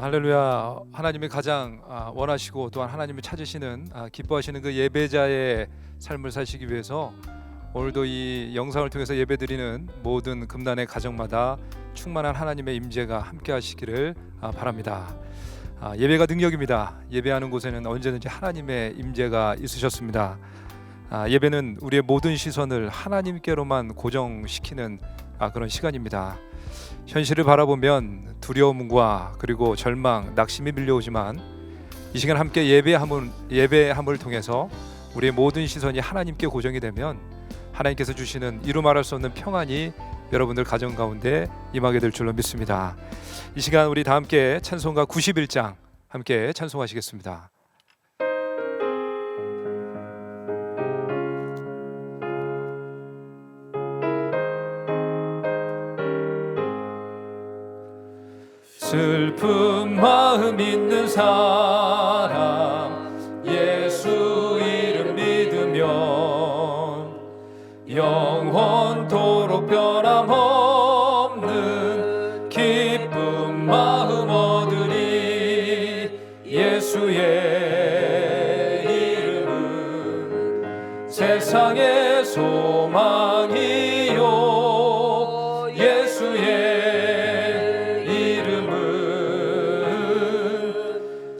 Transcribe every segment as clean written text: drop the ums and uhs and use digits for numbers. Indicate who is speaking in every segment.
Speaker 1: 할렐루야. 하나님이 가장 원하시고 또한 하나님이 찾으시는 기뻐하시는 그 예배자의 삶을 사시기 위해서 오늘도 이 영상을 통해서 예배드리는 모든 금단의 가정마다 충만한 하나님의 임재가 함께 하시기를 바랍니다. 예배가 능력입니다. 예배하는 곳에는 언제든지 하나님의 임재가 있으셨습니다. 예배는 우리의 모든 시선을 하나님께로만 고정시키는 그런 시간입니다. 현실을 바라보면 두려움과 그리고 절망, 낙심이 밀려오지만 이 시간 함께 예배함을 통해서 우리의 모든 시선이 하나님께 고정이 되면 하나님께서 주시는 이루 말할 수 없는 평안이 여러분들 가정 가운데 임하게 될 줄로 믿습니다. 이 시간 우리 다 함께 찬송가 91장 함께 찬송하시겠습니다. 슬픈 마음 있는 사람 예수 이름 믿으면 영원토록 변함없는 기쁜 마음 얻으리. 예수의 이름은 세상의 소망이요 예수의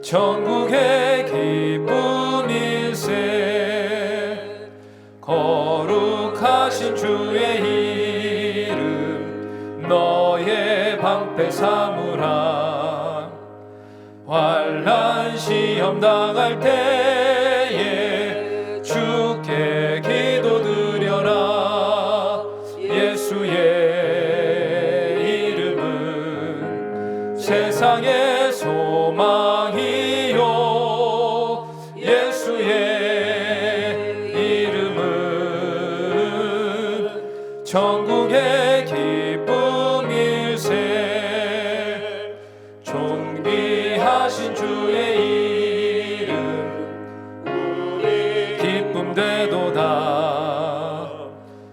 Speaker 1: 천국의 기쁨일세. 거룩하신 주의 이름 너의 방패 삼으라. 환난 시험 당할 때에 주께 기도드려라. 예수의 이름은 세상의 소망이 천국의 기쁨일세. 존귀하신 주의 이름 우리 기쁨 되도다.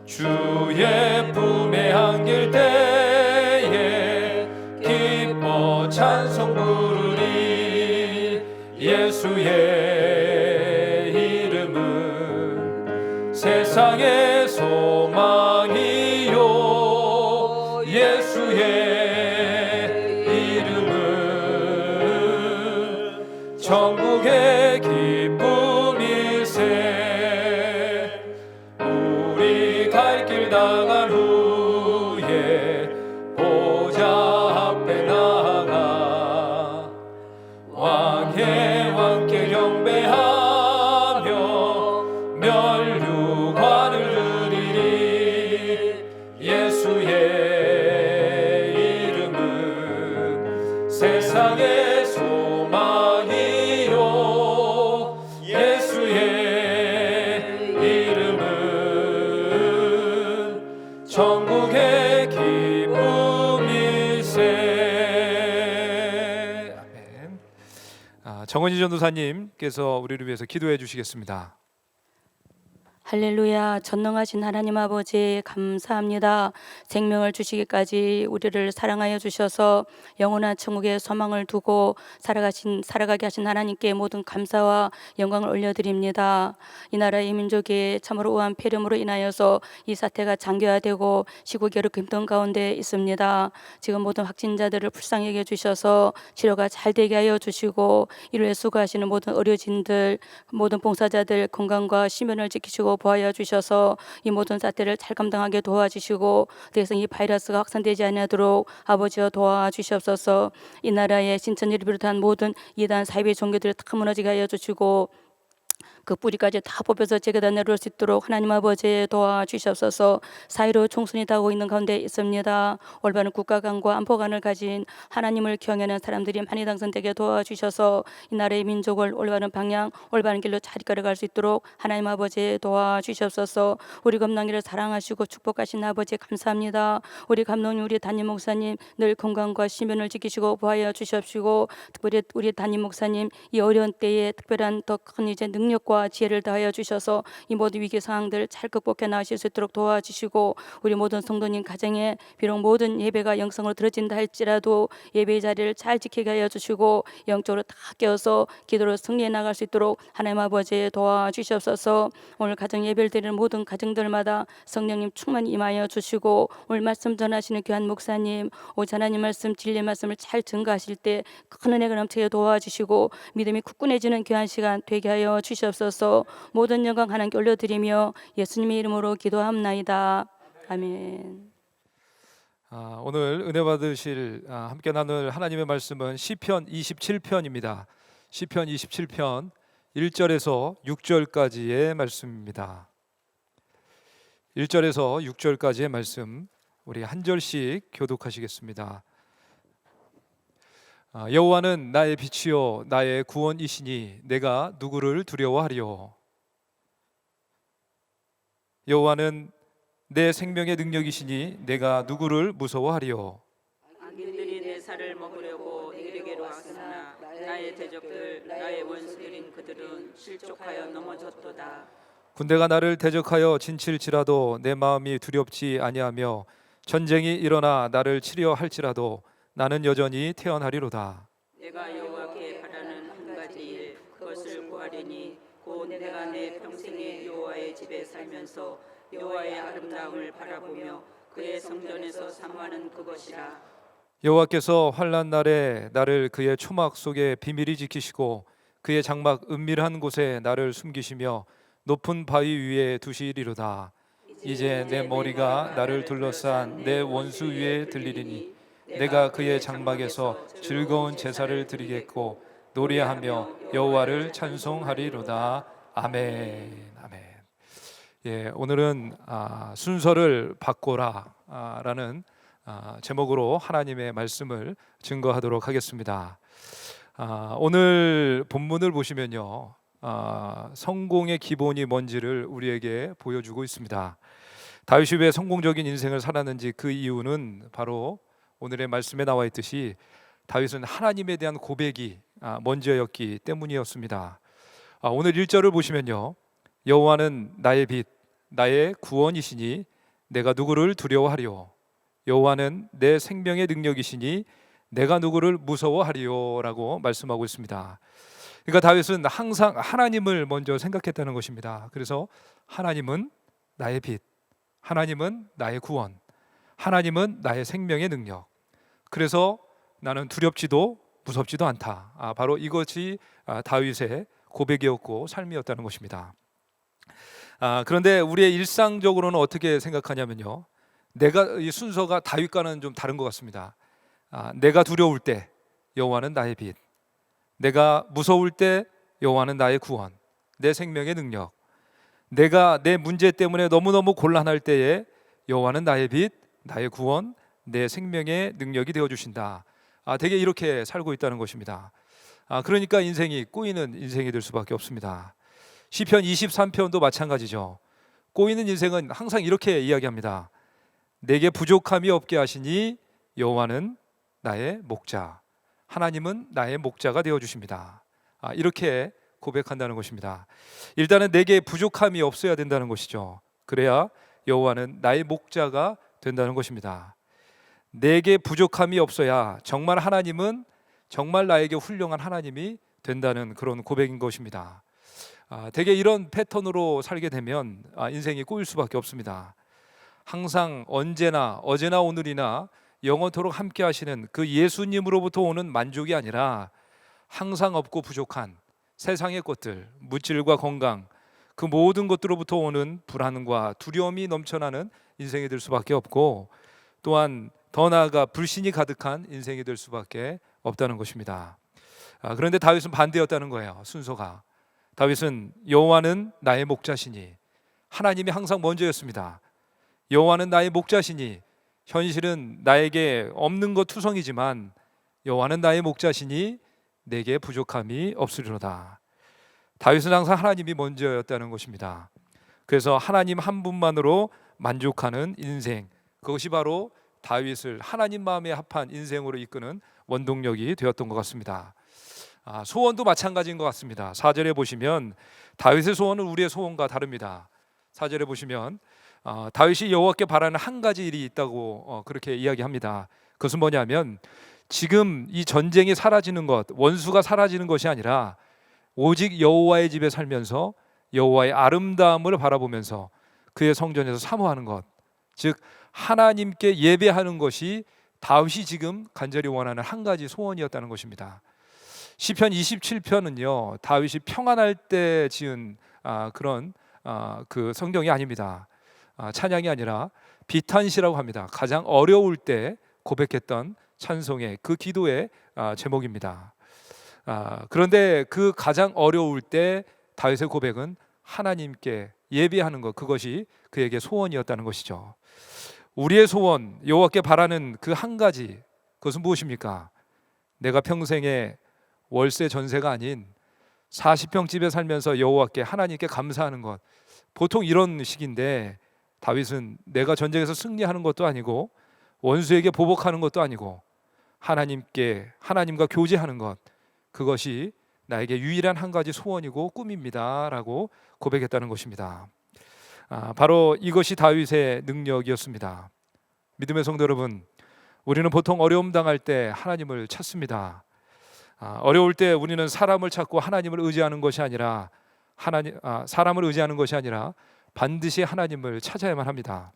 Speaker 1: 주의 품에 안길 때에 기뻐 찬송 부르리. 예수의 이름은 세상의 소망이요 예수의 이름은 천국의 기쁨일세. 우리 갈 길 다간 후에 보좌 앞에 나아가 왕의 왕께 경배하며 면류관을 드리리. 예수의 이름은 세상의 소망이요 예수의 이름은 천국의 기쁨일세. 아멘. 정은희 전도사님께서 우리를 위해서 기도해 주시겠습니다.
Speaker 2: 할렐루야. 전능하신 하나님 아버지 감사합니다. 생명을 주시기까지 우리를 사랑하여 주셔서 영원한 천국의 소망을 두고 살아가게 하신 하나님께 모든 감사와 영광을 올려드립니다. 이 나라의 민족이 참으로 우한 폐렴으로 인하여서 이 사태가 장기화되고 시국외로 힘든 가운데 있습니다. 지금 모든 확진자들을 불쌍히 여겨 주셔서 치료가 잘 되게 하여 주시고 이를 위해 수고하시는 모든 의료진들, 모든 봉사자들 건강과 시면을 지키시고 보하여 주셔서 이 모든 사태를 잘 감당하게 도와주시고 더 이상 이 바이러스가 확산되지 않도록 아버지여 도와주시옵소서. 이 나라의 신천지를 비롯한 모든 이단 사이비 종교들을 다 무너지게 하여 주시고 그 뿌리까지 다 뽑혀서 제게다 내려올 수 있도록 하나님 아버지 도와주시옵소서. 사이로 총선이 다가오고 있는 가운데 있습니다. 올바른 국가관과 안보관을 가진 하나님을 경외하는 사람들이 많이 당선되게 도와주셔서 이 나라의 민족을 올바른 방향, 올바른 길로 잘 이끌어갈 수 있도록 하나님 아버지 도와주시옵소서. 우리 감독님을 사랑하시고 축복하신 아버지 감사합니다. 우리 감독님, 우리 담임 목사님 늘 건강과 시면을 지키시고 보하여 주시옵시고 특별히 우리 담임 목사님 이 어려운 때에 특별한 더 큰 이제 능력과 힘과 지혜를 더하여 주셔서 이 모든 위기 상황들 잘 극복해 나가실 수 있도록 도와주시고, 우리 모든 성도님 가정에 비록 모든 예배가 영성으로 들어진다 할지라도 예배의 자리를 잘 지키게 하여 주시고 영적으로 다 깨어서 기도로 승리해 나갈 수 있도록 하나님 아버지 도와주시옵소서. 오늘 가정 예배를 드리는 모든 가정들마다 성령님 충만히 임하여 주시고, 오늘 말씀 전하시는 귀한 목사님 오직 하나님 말씀 진리 말씀을 잘 증거하실 때 큰 은혜가 넘치게 도와주시고 믿음이 굳건해지는 귀한 시간 되게 하여 주시옵소서. 모든 영광 하나님께 올려드리며 예수님의 이름으로 기도합나이다. 아멘.
Speaker 1: 오늘 은혜 받으실 함께 나눌 하나님의 말씀은 시편 27편입니다. 시편 27편 1절에서 6절까지의 말씀입니다. 1절에서 6절까지의 말씀 우리 한 절씩 교독하시겠습니다. 여호와는 나의 빛이요 나의 구원이시니 내가 누구를 두려워하리요. 여호와는 내 생명의 능력이시니 내가 누구를 무서워하리요.
Speaker 3: 악인들이 내 살을 먹으려고 내게로 왔으나 나의 대적들 나의 원수들인 그들은 실족하여 넘어졌도다.
Speaker 1: 군대가 나를 대적하여 진칠지라도 내 마음이 두렵지 아니하며 전쟁이 일어나 나를 치려 할지라도 나는 여전히 태어나리로다.
Speaker 3: 내가 여호와께 바라는 한 가지 일 그것을 구하리니 곧 내가 내 평생에 여호와의 집에 살면서 여호와의 아름다움을 바라보며 그의 성전에서 사모하는 그것이라.
Speaker 1: 여호와께서 환난 날에 나를 그의 초막 속에 비밀히 지키시고 그의 장막 은밀한 곳에 나를 숨기시며 높은 바위 위에 두시리로다. 이제 내 머리가 나를 둘러싼 내 원수 위에 들리리니 내가 그의 장막에서 즐거운 제사를 드리겠고 노래하며 여호와를 찬송하리로다. 아멘. 아멘. 예, 오늘은 순서를 바꿔라라는 제목으로 하나님의 말씀을 증거하도록 하겠습니다. 오늘 본문을 보시면요, 성공의 기본이 뭔지를 우리에게 보여주고 있습니다. 다윗이 왜 성공적인 인생을 살았는지 그 이유는 바로 오늘의 말씀에 나와 있듯이 다윗은 하나님에 대한 고백이 먼저였기 때문이었습니다. 오늘 1절을 보시면요, 여호와는 나의 빛 나의 구원이시니 내가 누구를 두려워하리요. 여호와는 내 생명의 능력이시니 내가 누구를 무서워하리요 라고 말씀하고 있습니다. 그러니까 다윗은 항상 하나님을 먼저 생각했다는 것입니다. 그래서 하나님은 나의 빛, 하나님은 나의 구원, 하나님은 나의 생명의 능력. 그래서 나는 두렵지도 무섭지도 않다. 바로 이것이 다윗의 고백이었고 삶이었다는 것입니다. 그런데 우리의 일상적으로는 어떻게 생각하냐면요, 이 순서가 다윗과는 좀 다른 것 같습니다. 내가 두려울 때 여호와는 나의 빛, 내가 무서울 때 여호와는 나의 구원, 내 생명의 능력, 내가 내 문제 때문에 너무너무 곤란할 때에 여호와는 나의 빛, 나의 구원, 내 생명의 능력이 되어주신다. 되게 이렇게 살고 있다는 것입니다. 그러니까 인생이 꼬이는 인생이 될 수밖에 없습니다. 시편 23편도 마찬가지죠. 꼬이는 인생은 항상 이렇게 이야기합니다. 내게 부족함이 없게 하시니 여호와는 나의 목자, 하나님은 나의 목자가 되어주십니다. 이렇게 고백한다는 것입니다. 일단은 내게 부족함이 없어야 된다는 것이죠. 그래야 여호와는 나의 목자가 된다는 것입니다. 내게 부족함이 없어야 정말 하나님은 정말 나에게 훌륭한 하나님이 된다는 그런 고백인 것입니다. 되게 이런 패턴으로 살게 되면 인생이 꼬일 수밖에 없습니다. 항상 언제나 어제나 오늘이나 영원토록 함께 하시는 그 예수님으로부터 오는 만족이 아니라 항상 없고 부족한 세상의 것들, 물질과 건강, 그 모든 것들로부터 오는 불안과 두려움이 넘쳐나는 인생이 될 수밖에 없고, 또한 더 나아가 불신이 가득한 인생이 될 수밖에 없다는 것입니다. 그런데 다윗은 반대였다는 거예요. 순서가. 다윗은 여호와는 나의 목자시니, 하나님이 항상 먼저였습니다. 여호와는 나의 목자시니, 현실은 나에게 없는 것 투성이지만 여호와는 나의 목자시니 내게 부족함이 없으리로다. 다윗은 항상 하나님이 먼저였다는 것입니다. 그래서 하나님 한 분만으로 만족하는 인생, 그것이 바로 다윗을 하나님 마음에 합한 인생으로 이끄는 원동력이 되었던 것 같습니다. 소원도 마찬가지인 것 같습니다. 4절에 보시면 다윗의 소원은 우리의 소원과 다릅니다. 4절에 보시면 다윗이 여호와께 바라는 한 가지 일이 있다고 그렇게 이야기합니다. 그것은 뭐냐면 지금 이 전쟁이 사라지는 것, 원수가 사라지는 것이 아니라 오직 여호와의 집에 살면서 여호와의 아름다움을 바라보면서 그의 성전에서 사모하는 것, 즉 하나님께 예배하는 것이 다윗이 지금 간절히 원하는 한 가지 소원이었다는 것입니다. 시편 27편은요 다윗이 평안할 때 지은 그런 그 성경이 아닙니다. 찬양이 아니라 비탄시라고 합니다. 가장 어려울 때 고백했던 찬송의 그 기도의 제목입니다. 그런데 그 가장 어려울 때 다윗의 고백은 하나님께 예배하는 것, 그것이 그에게 소원이었다는 것이죠. 우리의 소원, 여호와께 바라는 그 한 가지, 그것은 무엇입니까? 내가 평생에 월세 전세가 아닌 40평 집에 살면서 여호와께 하나님께 감사하는 것. 보통 이런 식인데 다윗은 내가 전쟁에서 승리하는 것도 아니고 원수에게 보복하는 것도 아니고 하나님과 교제하는 것, 그것이 나에게 유일한 한 가지 소원이고 꿈입니다 라고 고백했다는 것입니다. 바로 이것이 다윗의 능력이었습니다. 믿음의 성도 여러분, 우리는 보통 어려움 당할 때 하나님을 찾습니다. 어려울 때 우리는 사람을 찾고 하나님을 의지하는 것이 아니라 사람을 의지하는 것이 아니라 반드시 하나님을 찾아야만 합니다.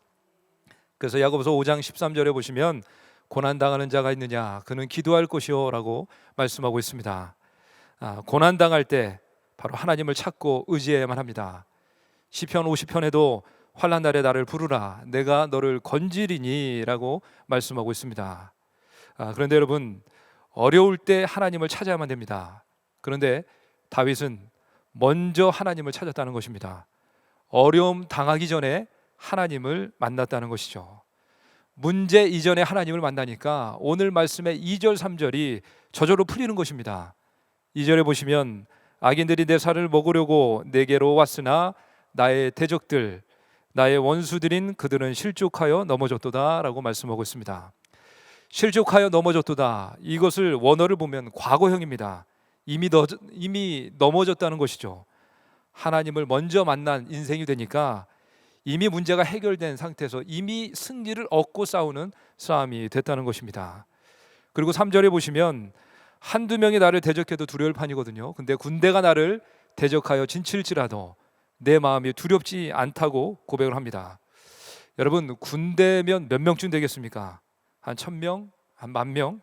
Speaker 1: 그래서 야고보서 5장 13절에 보시면 고난 당하는 자가 있느냐 그는 기도할 것이요 라고 말씀하고 있습니다. 고난 당할 때 바로 하나님을 찾고 의지해야만 합니다. 시편 50편에도 환난 날에 나를 부르라 내가 너를 건지리니 라고 말씀하고 있습니다. 그런데 여러분, 어려울 때 하나님을 찾아야만 됩니다. 그런데 다윗은 먼저 하나님을 찾았다는 것입니다. 어려움 당하기 전에 하나님을 만났다는 것이죠. 문제 이전에 하나님을 만나니까 오늘 말씀의 2절 3절이 저절로 풀리는 것입니다. 2절에 보시면 악인들이 내 살을 먹으려고 내게로 왔으나 나의 대적들 나의 원수들인 그들은 실족하여 넘어졌도다 라고 말씀하고 있습니다. 실족하여 넘어졌도다, 이것을 원어를 보면 과거형입니다. 이미 넘어졌다는 것이죠. 하나님을 먼저 만난 인생이 되니까 이미 문제가 해결된 상태에서 이미 승리를 얻고 싸우는 싸움이 됐다는 것입니다. 그리고 3절에 보시면 한두 명이 나를 대적해도 두려울 판이거든요. 근데 군대가 나를 대적하여 진칠지라도 내 마음이 두렵지 않다고 고백을 합니다. 여러분, 군대면 몇 명쯤 되겠습니까? 한 1000명? 한 10,000명?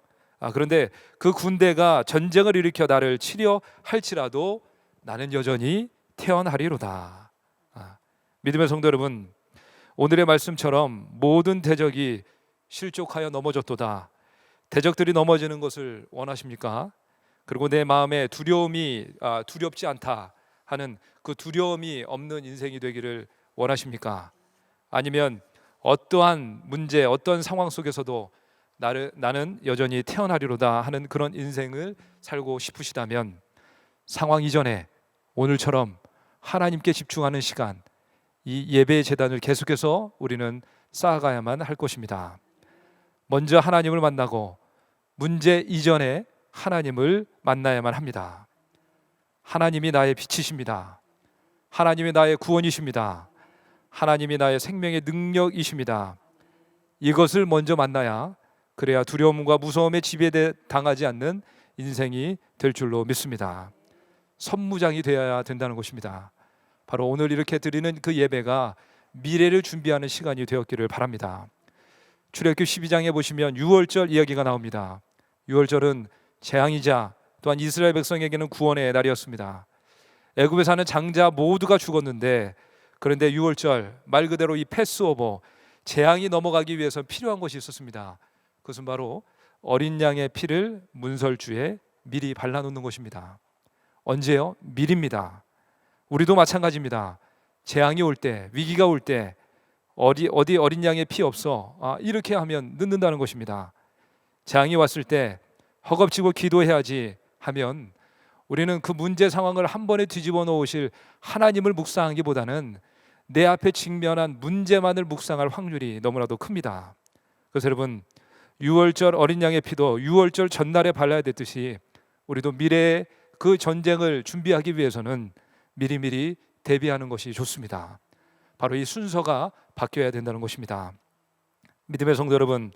Speaker 1: 그런데 그 군대가 전쟁을 일으켜 나를 치려 할지라도 나는 여전히 태어나리로다. 믿음의 성도 여러분, 오늘의 말씀처럼 모든 대적이 실족하여 넘어졌도다. 대적들이 넘어지는 것을 원하십니까? 그리고 내 마음에 두렵지 않다 하는 그 두려움이 없는 인생이 되기를 원하십니까? 아니면 어떠한 문제, 어떤 상황 속에서도 나는 여전히 태어나리로다 하는 그런 인생을 살고 싶으시다면 상황 이전에 오늘처럼 하나님께 집중하는 시간, 이 예배의 제단을 계속해서 우리는 쌓아가야만 할 것입니다. 먼저 하나님을 만나고 문제 이전에 하나님을 만나야만 합니다. 하나님이 나의 빛이십니다. 하나님이 나의 구원이십니다. 하나님이 나의 생명의 능력이십니다. 이것을 먼저 만나야, 그래야 두려움과 무서움에 지배당하지 않는 인생이 될 줄로 믿습니다. 선무장이 되어야 된다는 것입니다. 바로 오늘 이렇게 드리는 그 예배가 미래를 준비하는 시간이 되었기를 바랍니다. 출애굽기 12장에 보시면 유월절 이야기가 나옵니다. 유월절은 재앙이자 또한 이스라엘 백성에게는 구원의 날이었습니다. 애굽에 사는 장자 모두가 죽었는데, 그런데 유월절 말 그대로 이 패스오버, 재앙이 넘어가기 위해서 필요한 것이 있었습니다. 그것은 바로 어린 양의 피를 문설주에 미리 발라놓는 것입니다. 언제요? 미리입니다. 우리도 마찬가지입니다. 재앙이 올 때, 위기가 올 때 어디 어린 양의 피 없어, 이렇게 하면 늦는다는 것입니다. 재앙이 왔을 때 허겁지겁 기도해야지 하면 우리는 그 문제 상황을 한 번에 뒤집어 놓으실 하나님을 묵상하기보다는 내 앞에 직면한 문제만을 묵상할 확률이 너무나도 큽니다. 그래서 여러분, 유월절 어린 양의 피도 유월절 전날에 발라야 됐듯이 우리도 미래의 그 전쟁을 준비하기 위해서는 미리미리 대비하는 것이 좋습니다. 바로 이 순서가 바뀌어야 된다는 것입니다. 믿음의 성도 여러분,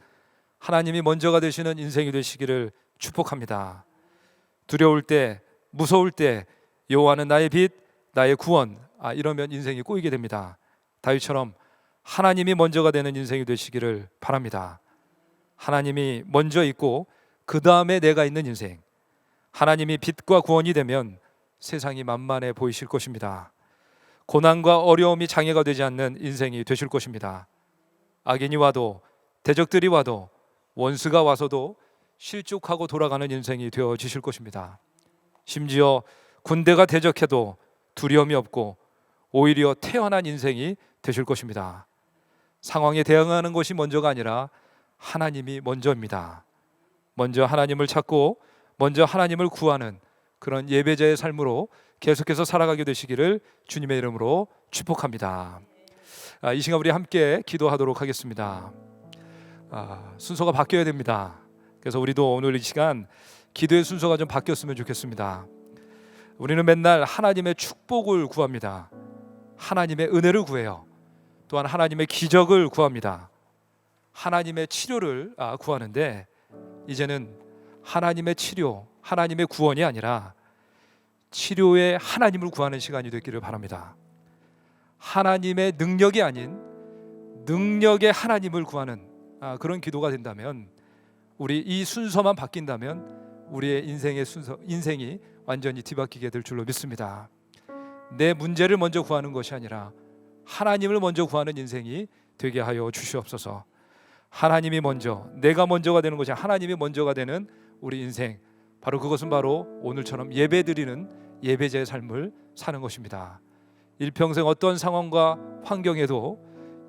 Speaker 1: 하나님이 먼저가 되시는 인생이 되시기를 축복합니다. 두려울 때, 무서울 때 여호와는 나의 빛, 나의 구원, 이러면 인생이 꼬이게 됩니다. 다윗처럼 하나님이 먼저가 되는 인생이 되시기를 바랍니다. 하나님이 먼저 있고 그 다음에 내가 있는 인생, 하나님이 빛과 구원이 되면 세상이 만만해 보이실 것입니다. 고난과 어려움이 장애가 되지 않는 인생이 되실 것입니다. 악인이 와도, 대적들이 와도, 원수가 와서도 실족하고 돌아가는 인생이 되어지실 것입니다. 심지어 군대가 대적해도 두려움이 없고 오히려 태어난 인생이 되실 것입니다. 상황에 대응하는 것이 먼저가 아니라 하나님이 먼저입니다. 먼저 하나님을 찾고 먼저 하나님을 구하는 그런 예배자의 삶으로 계속해서 살아가게 되시기를 주님의 이름으로 축복합니다. 이 시간 우리 함께 기도하도록 하겠습니다. 순서가 바뀌어야 됩니다. 그래서 우리도 오늘 이 시간 기도의 순서가 좀 바뀌었으면 좋겠습니다. 우리는 맨날 하나님의 축복을 구합니다. 하나님의 은혜를 구해요. 또한 하나님의 기적을 구합니다. 하나님의 치료를 구하는데 이제는 하나님의 치료, 하나님의 구원이 아니라 치료의 하나님을 구하는 시간이 되기를 바랍니다. 하나님의 능력이 아닌 능력의 하나님을 구하는 그런 기도가 된다면, 우리 이 순서만 바뀐다면 우리의 인생이 완전히 뒤바뀌게 될 줄로 믿습니다. 내 문제를 먼저 구하는 것이 아니라 하나님을 먼저 구하는 인생이 되게 하여 주시옵소서. 하나님이 먼저, 내가 먼저가 되는 것이 하나님이 먼저가 되는 우리 인생, 바로 그것은 바로 오늘처럼 예배드리는 예배자의 삶을 사는 것입니다. 일평생 어떤 상황과 환경에도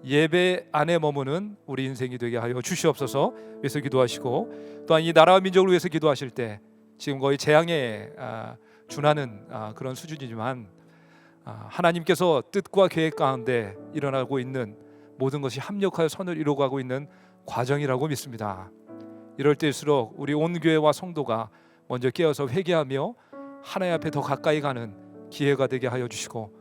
Speaker 1: 예배 안에 머무는 우리 인생이 되게 하여 주시옵소서. 위해서 기도하시고, 또한 이 나라와 민족을 위해서 기도하실 때 지금 거의 재앙에 준하는 그런 수준이지만 하나님께서 뜻과 계획 가운데 일어나고 있는 모든 것이 합력하여 선을 이루어가고 있는 과정이라고 믿습니다. 이럴 때일수록 우리 온 교회와 성도가 먼저 깨어서 회개하며 하나님 앞에 더 가까이 가는 기회가 되게 하여 주시고,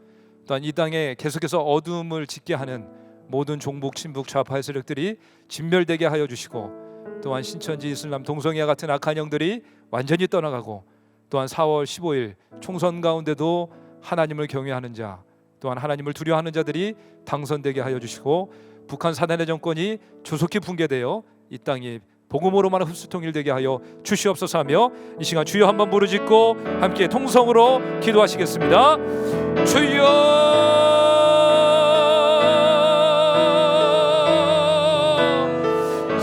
Speaker 1: 또한 이 땅에 계속해서 어둠을 짓게 하는 모든 종북, 친북, 좌파의 세력들이 진멸되게 하여 주시고, 또한 신천지, 이슬람, 동성애와 같은 악한 영들이 완전히 떠나가고, 또한 4월 15일 총선 가운데도 하나님을 경외하는 자, 또한 하나님을 두려워하는 자들이 당선되게 하여 주시고, 북한 사단의 정권이 조속히 붕괴되어 이 땅이 복음으로만 흡수통일되게 하여 주시옵소서 하며 이 시간 주여 한번 부르짖고 함께 통성으로 기도하시겠습니다. 주여,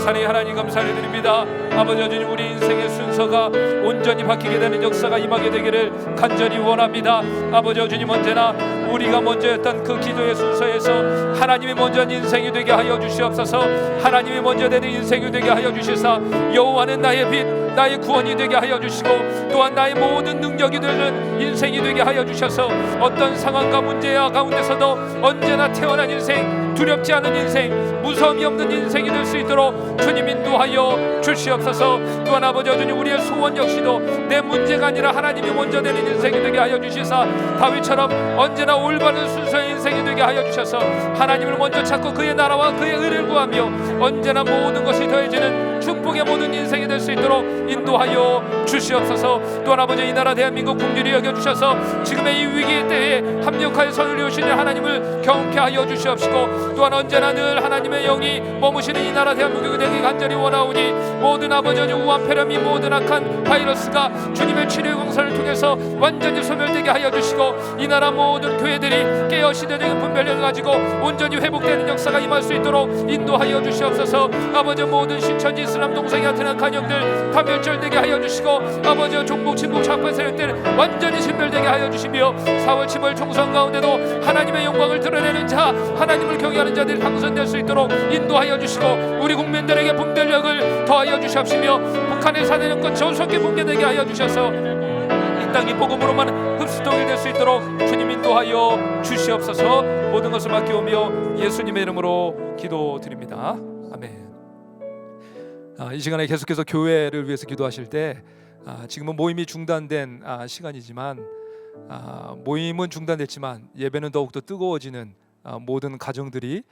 Speaker 1: 사랑의 하나님 감사를 드립니다. 아버지, 주님, 우리 인생의 순서가 온전히 바뀌게 되는 역사가 임하게 되기를 간절히 원합니다. 아버지 주님, 언제나 우리가 먼저였던 그 기도의 순서에서 하나님이 먼저인 인생이 되게 하여 주시옵소서. 하나님이 먼저 되는 인생이 되게 하여 주시사 여호와는 나의 빛, 나의 구원이 되게 하여 주시고, 또한 나의 모든 능력이 되는 인생이 되게 하여 주셔서 어떤 상황과 문제와 가운데서도 언제나 태어난 인생, 두렵지 않은 인생, 무서움이 없는 인생이 될 수 있도록 주님 인도하여 주시옵소서. 또한 아버지 주님, 우리의 소원 역시도 내 문제가 아니라 하나님이 먼저 되는 인생이 되게 하여 주시사 다윗처럼 언제나 올바른 순서의 인생이 되게 하여 주셔서 하나님을 먼저 찾고 그의 나라와 그의 의를 구하며 언제나 모든 것이 더해지는 축복의 모든 인생이 될 수 있도록 인도하여 주시옵소서. 또한 아버지, 이 나라 대한민국 국률이 여겨주셔서 지금의 이 위기의 때에 합력하여 선을 이루시는 하나님을 경험케 하여 주시옵시고, 또한 언제나 늘 하나님의 영이 머무시는 이 나라 대한민국이 되기 간절히 원하오니 모든 아버지 우한 폐렴이, 모든 악한 바이러스가 주님의 치료의 공사를 통해서 완전히 소멸되게 하여 주시고, 이 나라 모든 교회들이 깨어 시대적인 분별력을 가지고 온전히 회복되는 역사가 임할 수 있도록 인도하여 주시옵소서. 아버지, 모든 신천지, 이슬람, 동성애 같은 악한 영들 다 멸절되게 하여 주시고, 아버지 종북, 친북, 좌파 세력들 완전히 진멸되게 하여 주시며, 4월 15일 총선 가운데도 하나님의 영광을 드러내는 자, 하나님을 경외하는 자들이 당선될 수 있도록 인도하여 주시고, 우리 국민들에게 분별력을 더하여 주시옵시며, 북한의 사대정권 전속히 붕괴되게 하여 주셔서 이 땅이 복음으로만 흡수통일될 수 있도록 주님 인도하여 주시옵소서. 모든 것을 맡기오며 예수님의 이름으로 기도드립니다. 아멘. 이 시간에 계속해서 교회를 위해서 기도하실 때 지금은 모임이 중단된 시간이지만 모임은 중단됐지만 예배는 더욱더 뜨거워지는 모든 가정들이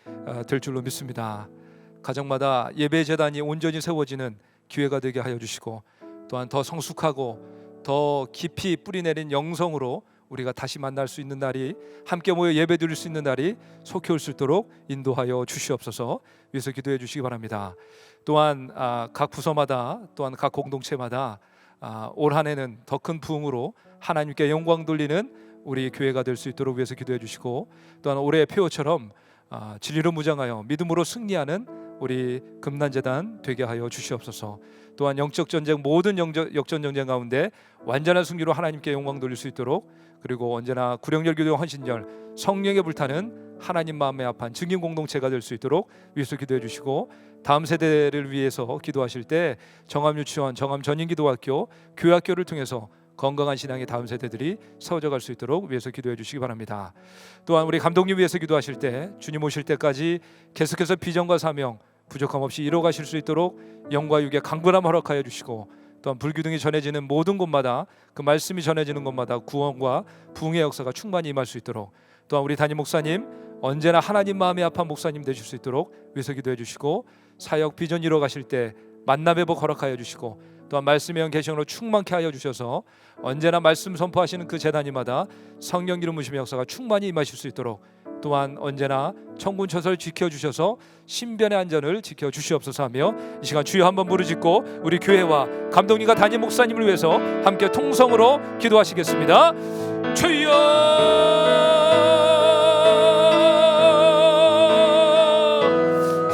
Speaker 1: 될 줄로 믿습니다. 가정마다 예배 제단이 온전히 세워지는 기회가 되게 하여 주시고, 또한 더 성숙하고 더 깊이 뿌리내린 영성으로 우리가 다시 만날 수 있는 날이, 함께 모여 예배 드릴 수 있는 날이 속히 올 수 있도록 인도하여 주시옵소서. 위해서 기도해 주시기 바랍니다. 또한 각 부서마다, 또한 각 공동체마다 올 한 해는 더 큰 부흥으로 하나님께 영광 돌리는 우리 교회가 될 수 있도록 위해서 기도해 주시고, 또한 올해의 표어처럼 진리로 무장하여 믿음으로 승리하는 우리 금난재단 되게 하여 주시옵소서. 또한 영적 전쟁, 모든 역전 전쟁 가운데 완전한 승리로 하나님께 영광 돌릴 수 있도록, 그리고 언제나 구령절 기도 헌신절 성령에 불타는 하나님 마음에 합한 증인 공동체가 될 수 있도록 위해서 기도해 주시고, 다음 세대를 위해서 기도하실 때 정암유치원, 정암전인기도학교, 교회학교를 통해서 건강한 신앙의 다음 세대들이 세워져 갈 수 있도록 위해서 기도해 주시기 바랍니다. 또한 우리 감독님 위해서 기도하실 때 주님 오실 때까지 계속해서 비전과 사명 부족함 없이 이뤄가실 수 있도록 영과 육의 강건함 허락하여 주시고, 또한 불기둥이 전해지는 모든 곳마다, 그 말씀이 전해지는 곳마다 구원과 부흥의 역사가 충만히 임할 수 있도록, 또한 우리 담임 목사님 언제나 하나님 마음에 합한 목사님 되실 수 있도록 위해서 기도해 주시고, 사역 비전 이뤄가실 때 만남의 복 허락하여 주시고, 또한 말씀의 영 계시로 충만케 하여 주셔서 언제나 말씀 선포하시는 그 재단이마다 성령 기름 부으심의 역사가 충만히 임하실 수 있도록, 또한 언제나 천군천사를 지켜주셔서 신변의 안전을 지켜주시옵소서 하며, 이 시간 주여 한번 부르짖고 우리 교회와 감독님과 담임 목사님을 위해서 함께 통성으로 기도하시겠습니다. 주여,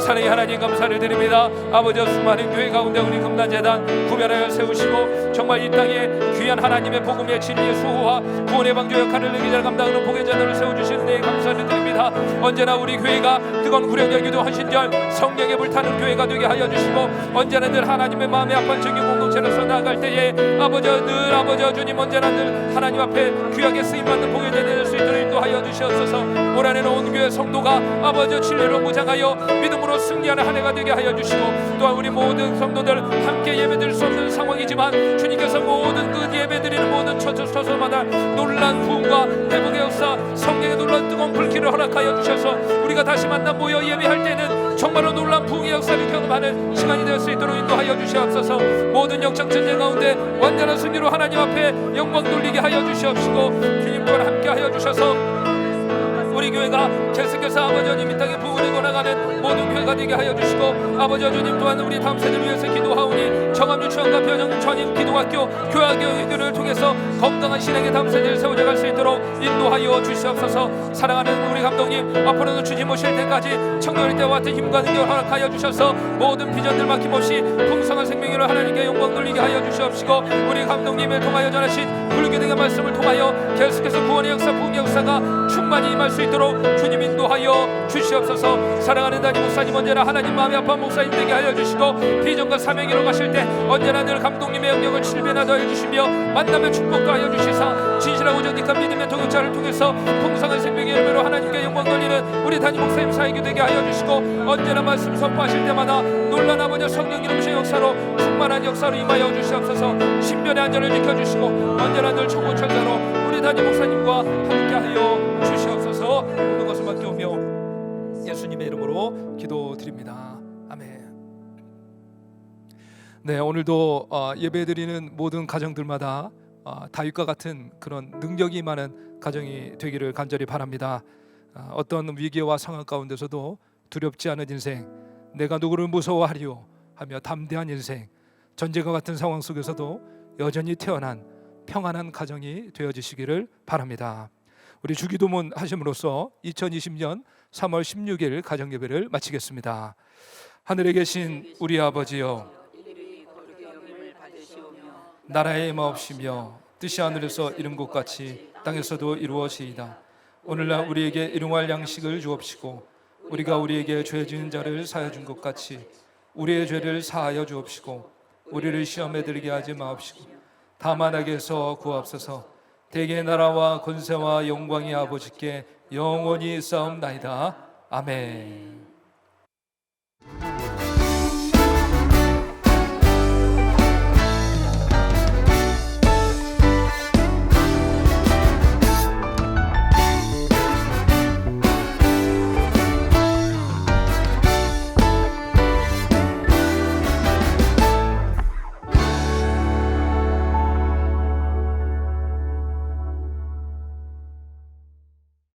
Speaker 1: 사랑의 하나님 감사를 드립니다. 아버지, 수많은 교회 가운데 우리 금단재단 구별하여 세우시고, 정말 이 땅에 귀한 하나님의 복음의 진리의 수호와 구원의 방주 역할을 능히 잘 감당하는 복의자들을 세워주시는 데 감사를 드립니다. 언제나 우리 교회가 뜨거운 구령절 기도 헌신절 성령에 불타는 교회가 되게 하여 주시고, 언제나 늘 하나님의 마음에 합한 증인 공동체로서 나아갈 때에 아버지, 늘 아버지 주님 언제나 늘 하나님 앞에 귀하게 쓰임받는 복의자 될 수 있도록 인도하여 주시옵소서. 올 한해는 온 교회 성도가 아버지 진리로 무장하여 믿음으로 승리하는 한 해가 되게 하여 주시고, 또한 우리 모든 성도들 함께 예배드릴 수 없는 상황이지만 주님께서 모든 그 예배드리는 모든 처소마다 놀란 부흥과 회복의 역사, 성령의 놀란 뜨거운 불길을 허락하여 주셔서 우리가 다시 만나 모여 예배할 때는 정말로 놀란 부흥의 역사를 경험하는 시간이 될 수 있도록 인도하여 주시옵소서. 모든 영적 전쟁 가운데 완전한 승리로 하나님 앞에 영광 돌리게 하여 주시옵시고, 주님 또한 함께 하여 주셔서 우리 교회가 계속해서 아버지 하나님 이 땅에 부흥을 이뤄나가는 모든 교회가 되게 하여 주시고, 아버지 하나님 또한 우리 다음 세대를 위해서 기도하오니 정암유치원과 변형 전임 기도학교, 교회학교를 통해서 건강한 신앙의 다음 세대를 세워져 갈 수 있도록 인도하여 주시옵소서. 사랑하는 우리 감독님, 앞으로도 주님 오실 때까지 청년일 때와 같은 힘과 능력을 허락하여 주셔서 모든 비전들 막힘없이 풍성한 생명으로 하나님께 영광 돌리게 하여 주시옵시고, 우리 감독님을 통하여 전하신 불교등의 말씀을 통하여 계속해서 구원의 역사, 부흥의 역사가 충만히 임할 수 있도록 주님 인도하여 주시옵소서. 사랑하는 담임 목사님 언제나 하나님 마음에 합한 목사님 되게 하여 주시고, 비전과 사명 이뤄가실 때 언제나 늘 감독님의 영역을 칠변하여 해주시며 만남의 축복도 하여 주시사, 진실하고 정직한 믿음의 동역자를 통해서 풍성한 생명의 열매로 하나님께 영광 돌리는 우리 담임 목사님 사역이 되게 하여 주시고, 언제나 말씀 선포하실 때마다 놀란 아버지 성령 이름의 역사로 충만한 역사로 임하여 주시옵소서. 신변의 안전을 지켜주시고 언제나 늘 천군천사로 우리 담임 목사님과 함께하여 주시옵소서. 모든 것을 맡겨오며 예수님의 이름으로 기도드립니다. 아멘. 네, 오늘도 예배드리는 모든 가정들마다 다윗과 같은 그런 능력이 임하는 가정이 되기를 간절히 바랍니다. 어떤 위기와 상황 가운데서도 두렵지 않은 인생, 내가 누구를 무서워하리요 하며 담대한 인생, 전쟁과 같은 상황 속에서도 여전히 태어난 평안한 가정이 되어지시기를 바랍니다. 우리 주기도문 하심으로써 2020년 3월 16일 가정예배를 마치겠습니다. 하늘에 계신 우리 아버지여, 나라의 마옵시며 뜻이 하늘에서 이룬 것 같이 땅에서도 이루어지이다. 오늘날 우리에게 일용할 양식을 주옵시고, 우리가 우리에게 죄 지은 자를 사하여 준 것 같이 우리의 죄를 사하여 주옵시고, 우리를 시험에 들게 하지 마옵시고 다만 악에서 구하옵소서. 대개의 나라와 권세와 영광이 아버지께 영원히 싸움나이다. 아멘.